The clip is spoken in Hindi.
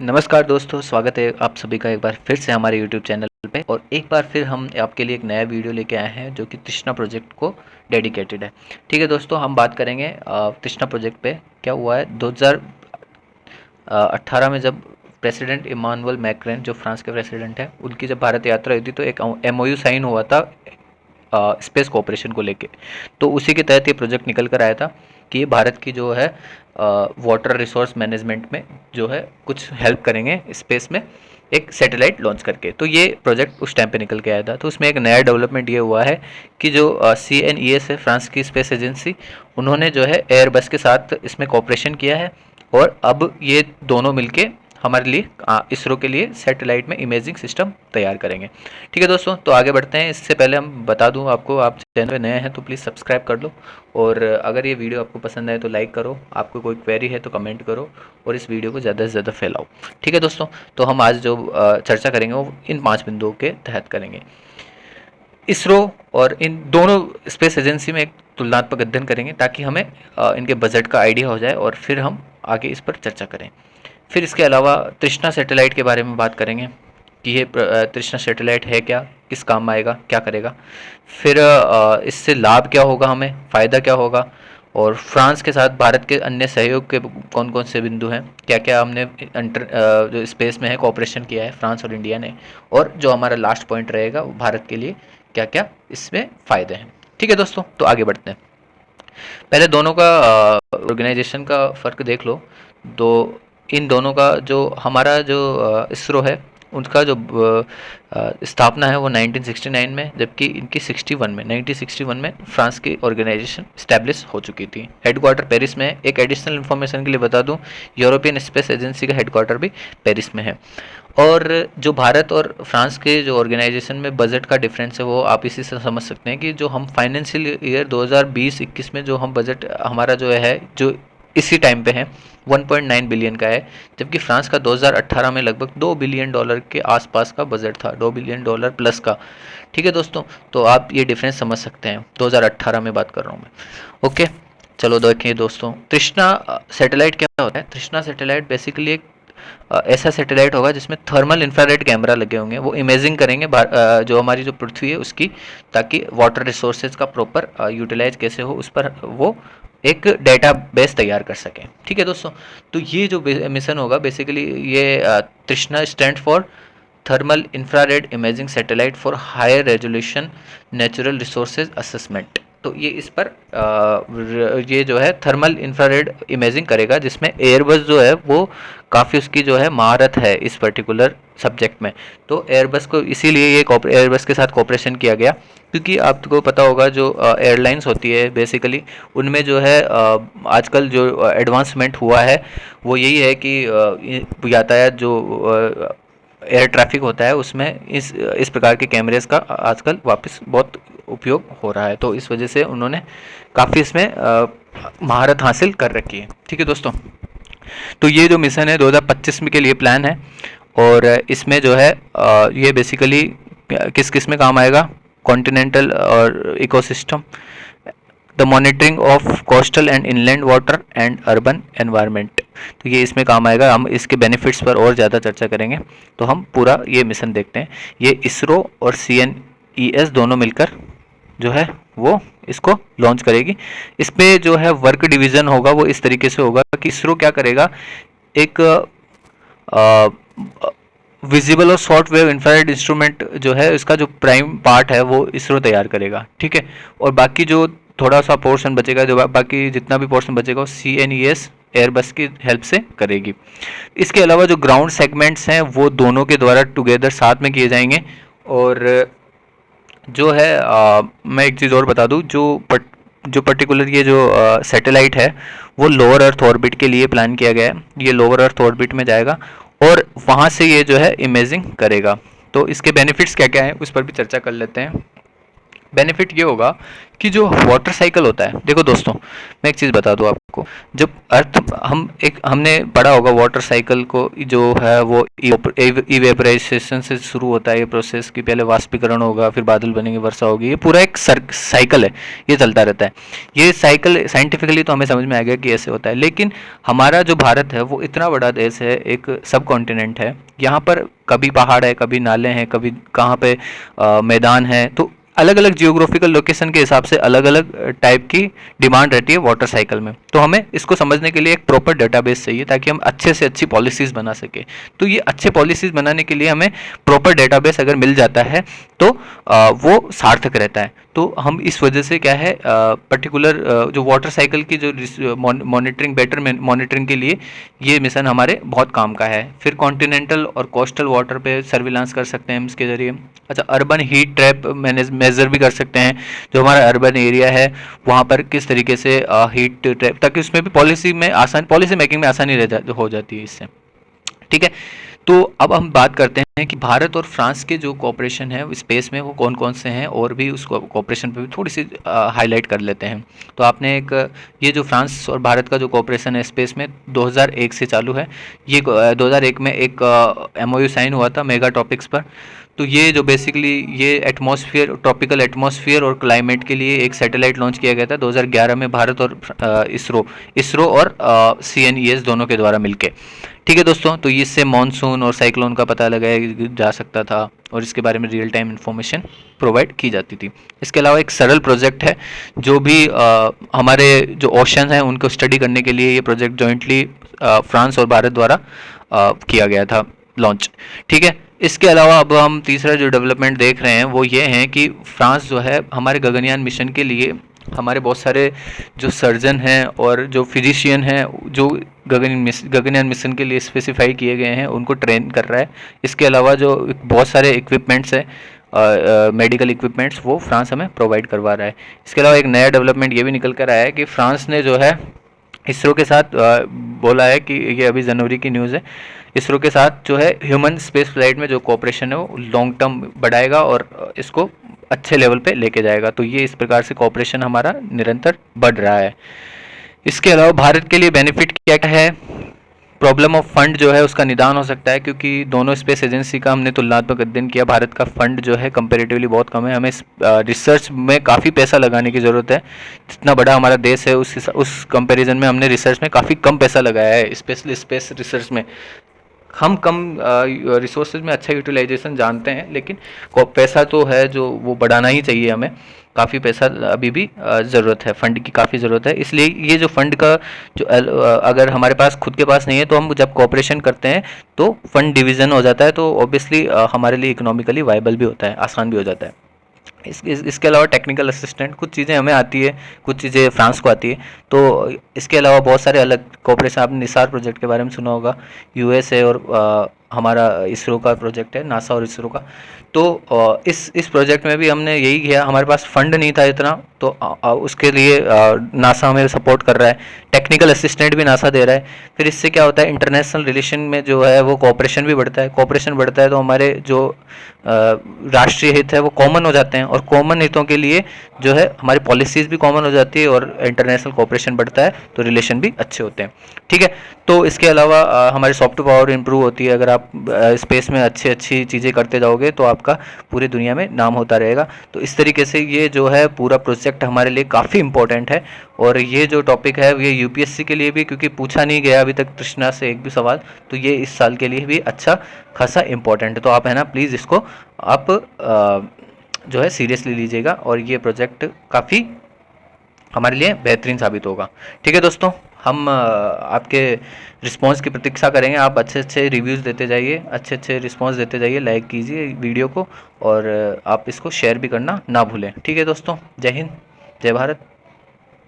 नमस्कार दोस्तों, स्वागत है आप सभी का एक बार फिर से हमारे YouTube चैनल पे। और एक बार फिर हम आपके लिए एक नया वीडियो लेके आए हैं जो कि तृष्णा प्रोजेक्ट को डेडिकेटेड है। ठीक है दोस्तों, हम बात करेंगे तृष्णा प्रोजेक्ट पे। क्या हुआ है 2018 में, जब प्रेसिडेंट इमानुअल मैक्रोन जो फ्रांस के प्रेसिडेंट हैं, उनकी जब भारत यात्रा हुई थी तो एक MOU साइन हुआ था स्पेस कोऑपरेशन को लेके। तो उसी के तहत ये प्रोजेक्ट निकल कर आया था कि ये भारत की जो है वाटर रिसोर्स मैनेजमेंट में जो है कुछ हेल्प करेंगे स्पेस में, एक सैटेलाइट लॉन्च करके। तो ये प्रोजेक्ट उस टाइम पे निकल के आया था। तो उसमें एक नया डेवलपमेंट ये हुआ है कि जो CNES है, फ्रांस की स्पेस एजेंसी, उन्होंने जो है एयरबस के साथ इसमें कोऑपरेशन किया है। और अब ये दोनों मिलके हमारे लिए इसरो के लिए सैटेलाइट में इमेजिंग सिस्टम तैयार करेंगे। ठीक है दोस्तों, तो आगे बढ़ते हैं। इससे पहले हम बता दूं आपको, आप चैनल पे नए हैं तो प्लीज़ सब्सक्राइब कर लो। और अगर ये वीडियो आपको पसंद आए तो लाइक करो, आपको कोई क्वेरी है तो कमेंट करो, और इस वीडियो को ज़्यादा से ज़्यादा फैलाओ। ठीक है दोस्तों, तो हम आज जो चर्चा करेंगे वो इन 5 बिंदुओं के तहत करेंगे। इसरो और इन दोनों स्पेस एजेंसी में एक तुलनात्मक अध्ययन करेंगे ताकि हमें इनके बजट का आइडिया हो जाए और फिर हम आगे इस पर चर्चा करें। फिर इसके अलावा तृष्णा सैटेलाइट के बारे में बात करेंगे कि ये तृष्णा सैटेलाइट है क्या, किस काम में आएगा, क्या करेगा। फिर इससे लाभ क्या होगा, हमें फ़ायदा क्या होगा, और फ्रांस के साथ भारत के अन्य सहयोग के कौन कौन से बिंदु हैं, क्या क्या हमने जो स्पेस में है कोऑपरेशन किया है फ्रांस और इंडिया ने, और जो हमारा लास्ट पॉइंट रहेगा वो भारत के लिए क्या क्या इसमें फ़ायदे हैं। ठीक है दोस्तों, तो आगे बढ़ते हैं। पहले दोनों का ऑर्गेनाइजेशन का फ़र्क देख लो। दो इन दोनों का जो हमारा जो इसरो है, उनका जो स्थापना है वो 1969 में, जबकि इनकी 1961 में फ्रांस की ऑर्गेनाइजेशन इस्टेब्लिश हो चुकी थी। हेडक्वार्टर पेरिस में है। एक एडिशनल इन्फॉर्मेशन के लिए बता दूं, यूरोपियन स्पेस एजेंसी का हेडक्वार्टर भी पेरिस में है। और जो भारत और फ्रांस के जो ऑर्गेनाइजेशन में बजट का डिफरेंस है वो आप इसी से समझ सकते हैं कि जो हम फाइनेंशियल ईयर 2020-21 में जो हम बजट हमारा जो है, जो इसी टाइम पे है, 1.9 बिलियन का है, जबकि फ्रांस का 2018 में लगभग $2 बिलियन के आसपास का बजट था, $2 बिलियन प्लस का। ठीक है दोस्तों, तो आप ये डिफरेंस समझ सकते हैं। 2018 में बात कर रहा हूँ मैं। ओके, चलो देखिए दोस्तों, तृष्णा सैटेलाइट क्या होता है। तृष्णा सैटेलाइट बेसिकली एक ऐसा सैटेलाइट होगा जिसमें थर्मल इंफ्रारेड कैमरा लगे होंगे। वो इमेजिंग करेंगे जो हमारी जो पृथ्वी है उसकी, ताकि वाटर रिसोर्सेज का प्रॉपर यूटिलाइज कैसे हो, उस पर वो एक डेटा बेस तैयार कर सकें। ठीक है दोस्तों, तो ये जो मिशन होगा बेसिकली, ये Trishna stand for thermal infrared imaging satellite for higher resolution natural resources assessment. तो ये इस पर ये जो है थर्मल इंफ्रारेड इमेजिंग करेगा, जिसमें एयरबस जो है वो काफ़ी उसकी जो है महारत है इस पर्टिकुलर सब्जेक्ट में। तो एयरबस को इसीलिए ये एयरबस के साथ कोऑपरेशन किया गया, क्योंकि आपको पता होगा जो एयरलाइंस होती है बेसिकली, उनमें जो है आजकल जो एडवांसमेंट हुआ है वो यही है कि यातायात जो एयर ट्रैफिक होता है उसमें इस प्रकार के कैमरेज का आजकल वापस बहुत उपयोग हो रहा है। तो इस वजह से उन्होंने काफ़ी इसमें महारत हासिल कर रखी है। ठीक है दोस्तों, तो ये जो मिशन है 2025 में के लिए प्लान है। और इसमें जो है ये बेसिकली किस किस में काम आएगा, कॉन्टिनेंटल और ecosystem, the monitoring of coastal and inland water and urban environment. तो ये इसमें काम आएगा। हम इसके बेनिफिट्स पर और ज़्यादा चर्चा करेंगे। तो हम पूरा ये मिशन देखते हैं। ये इसरो और CNES दोनों मिलकर जो है वो इसको लॉन्च करेगी। इसमें जो है वर्क डिवीज़न होगा वो इस तरीके से होगा कि इसरो क्या करेगा, एक विजिबल और शॉर्ट वेव इंफ्रारेड इंस्ट्रूमेंट जो है, इसका जो प्राइम पार्ट है वो इसरो तैयार करेगा। ठीक है, और बाकी जो थोड़ा सा पोर्शन बचेगा, जो बाकी जितना भी पोर्शन बचेगा वो CNES एयरबस की हेल्प से करेगी। इसके अलावा जो ग्राउंड सेगमेंट्स हैं वो दोनों के द्वारा टुगेदर साथ में किए जाएंगे। और जो है मैं एक चीज़ और बता दूं, जो पर्टिकुलर ये जो सैटेलाइट है वो लोअर अर्थ ऑर्बिट के लिए प्लान किया गया है। ये लोअर अर्थ ऑर्बिट में जाएगा और वहाँ से ये जो है इमेजिंग करेगा। तो इसके बेनिफिट्स क्या क्या हैं उस पर भी चर्चा कर लेते हैं। बेनिफिट ये होगा कि जो वाटर साइकिल होता है, देखो दोस्तों मैं एक चीज़ बता दूं आपको। जब अर्थ हमने पढ़ा होगा वाटर साइकिल को, जो है वो इवेपराइजेशन से शुरू होता है ये प्रोसेस, कि पहले वाष्पीकरण होगा, फिर बादल बनेंगे, वर्षा होगी, ये पूरा एक साइकिल है, ये चलता रहता है। ये साइकिल साइंटिफिकली तो हमें समझ में आ गया कि ऐसे होता है, लेकिन हमारा जो भारत है वो इतना बड़ा देश है, एक सब कॉन्टिनेंट है, यहाँ पर कभी पहाड़ है, कभी नाले हैं, कभी कहाँ पे मैदान है, तो अलग अलग जियोग्राफिकल लोकेशन के हिसाब से अलग अलग टाइप की डिमांड रहती है वाटर साइकिल में। तो हमें इसको समझने के लिए एक प्रॉपर डेटाबेस चाहिए ताकि हम अच्छे से अच्छी पॉलिसीज़ बना सके। तो ये अच्छे पॉलिसीज़ बनाने के लिए हमें प्रॉपर डेटाबेस अगर मिल जाता है तो वो सार्थक रहता है। तो हम इस वजह से क्या है पर्टिकुलर जो वाटर साइकिल की जो मॉनिटरिंग, बेटर मॉनिटरिंग के लिए ये मिशन हमारे बहुत काम का है। फिर कॉन्टिनेंटल और कोस्टल वाटर पे सर्विलांस कर सकते हैं हम इसके ज़रिए। अच्छा, अर्बन हीट ट्रैप मेजर भी कर सकते हैं, जो हमारा अर्बन एरिया है वहाँ पर किस तरीके से हीट ट्रैप, ताकि उसमें भी पॉलिसी मेकिंग में आसानी हो जाती है इससे। ठीक है, तो अब हम बात करते हैं कि भारत और फ्रांस के जो कोऑपरेशन है स्पेस में वो कौन कौन से हैं, और भी उस कोऑपरेशन पे भी थोड़ी सी हाईलाइट कर लेते हैं। तो आपने एक ये जो फ्रांस और भारत का जो कोऑपरेशन है स्पेस में 2001 से चालू है। ये 2001 में एक एमओयू साइन हुआ था मेगा टॉपिक्स पर। तो ये जो बेसिकली ये एटमॉस्फेयर, ट्रॉपिकल एटमॉस्फेयर और क्लाइमेट के लिए एक सैटेलाइट लॉन्च किया गया था 2011 में, भारत और इसरो और CNES दोनों के द्वारा मिलके। ठीक है दोस्तों, तो इससे मानसून और साइक्लोन का पता लगाया जा सकता था और इसके बारे में रियल टाइम इन्फॉर्मेशन प्रोवाइड की जाती थी। इसके अलावा एक सरल प्रोजेक्ट है जो भी हमारे जो ओशन हैं उनको स्टडी करने के लिए ये प्रोजेक्ट जॉइंटली फ्रांस और भारत द्वारा किया गया था लॉन्च। ठीक है, इसके अलावा अब हम तीसरा जो डेवलपमेंट देख रहे हैं वो ये हैं कि फ्रांस जो है हमारे गगनयान मिशन के लिए हमारे बहुत सारे जो सर्जन हैं और जो फिजिशियन हैं जो गगनयान मिशन के लिए स्पेसिफाई किए गए हैं उनको ट्रेन कर रहा है। इसके अलावा जो बहुत सारे इक्विपमेंट्स हैं, मेडिकल इक्विपमेंट्स, वो फ्रांस हमें प्रोवाइड करवा रहा है। इसके अलावा एक नया डेवलपमेंट ये भी निकल कर आया है कि फ्रांस ने जो है इसरो के साथ बोला है कि ये अभी जनवरी की न्यूज़ है, इसरो के साथ जो है ह्यूमन स्पेस फ्लाइट में जो कोऑपरेशन है वो लॉन्ग टर्म बढ़ाएगा और इसको अच्छे लेवल पे लेके जाएगा। तो ये इस प्रकार से कोऑपरेशन हमारा निरंतर बढ़ रहा है। इसके अलावा भारत के लिए बेनिफिट क्या है, प्रॉब्लम ऑफ फंड जो है उसका निदान हो सकता है, क्योंकि दोनों स्पेस एजेंसी का हमने तुलनात्मक अध्ययन किया, भारत का फंड जो है कंपैरेटिवली बहुत कम है, हमें रिसर्च में काफ़ी पैसा लगाने की ज़रूरत है। जितना बड़ा हमारा देश है उस कंपैरिजन में हमने रिसर्च में काफ़ी कम पैसा लगाया है, स्पेशली स्पेस रिसर्च में हम कम रिसोर्सेज में अच्छा यूटिलाइजेशन जानते हैं, लेकिन पैसा तो है जो वो बढ़ाना ही चाहिए हमें। काफ़ी पैसा अभी भी ज़रूरत है, फंड की काफ़ी ज़रूरत है। इसलिए ये जो फंड का जो अगर हमारे पास खुद के पास नहीं है तो हम जब कोऑपरेशन करते हैं तो फंड डिवीज़न हो जाता है, तो ऑब्वियसली हमारे लिए इकोनॉमिकली वाइबल भी होता है, आसान भी हो जाता है। इसके अलावा टेक्निकल असिस्टेंट, कुछ चीज़ें हमें आती है, कुछ चीज़ें फ्रांस को आती है। तो इसके अलावा बहुत सारे अलग कोऑपरेशन, आपने निसार प्रोजेक्ट के बारे में सुना होगा, यूएस है और हमारा इसरो का प्रोजेक्ट है, नासा और इसरो का। तो इस प्रोजेक्ट में भी हमने यही किया, हमारे पास फंड नहीं था इतना, तो उसके लिए नासा हमें सपोर्ट कर रहा है, टेक्निकल असिस्टेंट भी नासा दे रहा है। फिर इससे क्या होता है, इंटरनेशनल रिलेशन में जो है वो कोऑपरेशन भी बढ़ता है, कोऑपरेशन बढ़ता है तो हमारे जो राष्ट्रीय हित है वो कॉमन हो जाते हैं, और कॉमन हितों के लिए जो है हमारी पॉलिसीज़ भी कॉमन हो जाती है और इंटरनेशनल कोऑपरेशन बढ़ता है, तो रिलेशन भी अच्छे होते हैं। ठीक है, तो इसके अलावा हमारी सॉफ्ट पावर इंप्रूव होती है, अगर आप स्पेस में अच्छी चीज़ें करते जाओगे तो आपका पूरी दुनिया में नाम होता रहेगा। तो इस तरीके से ये जो है पूरा प्रोजेक्ट हमारे लिए काफ़ी इंपॉर्टेंट है, और ये जो टॉपिक है ये यूपीएससी के लिए भी, क्योंकि पूछा नहीं गया अभी तक तृष्णा से एक भी सवाल, तो ये इस साल के लिए भी अच्छा खासा इंपॉर्टेंट है। तो आप है ना प्लीज़ इसको आप जो है सीरियसली लीजिएगा, और ये प्रोजेक्ट काफ़ी हमारे लिए बेहतरीन साबित होगा। ठीक है दोस्तों, हम आपके रिस्पांस की प्रतीक्षा करेंगे, आप अच्छे रिव्यूज़ देते जाइए, अच्छे रिस्पांस देते जाइए, लाइक कीजिए वीडियो को, और आप इसको शेयर भी करना ना भूलें। ठीक है दोस्तों, जय हिंद, जय भारत।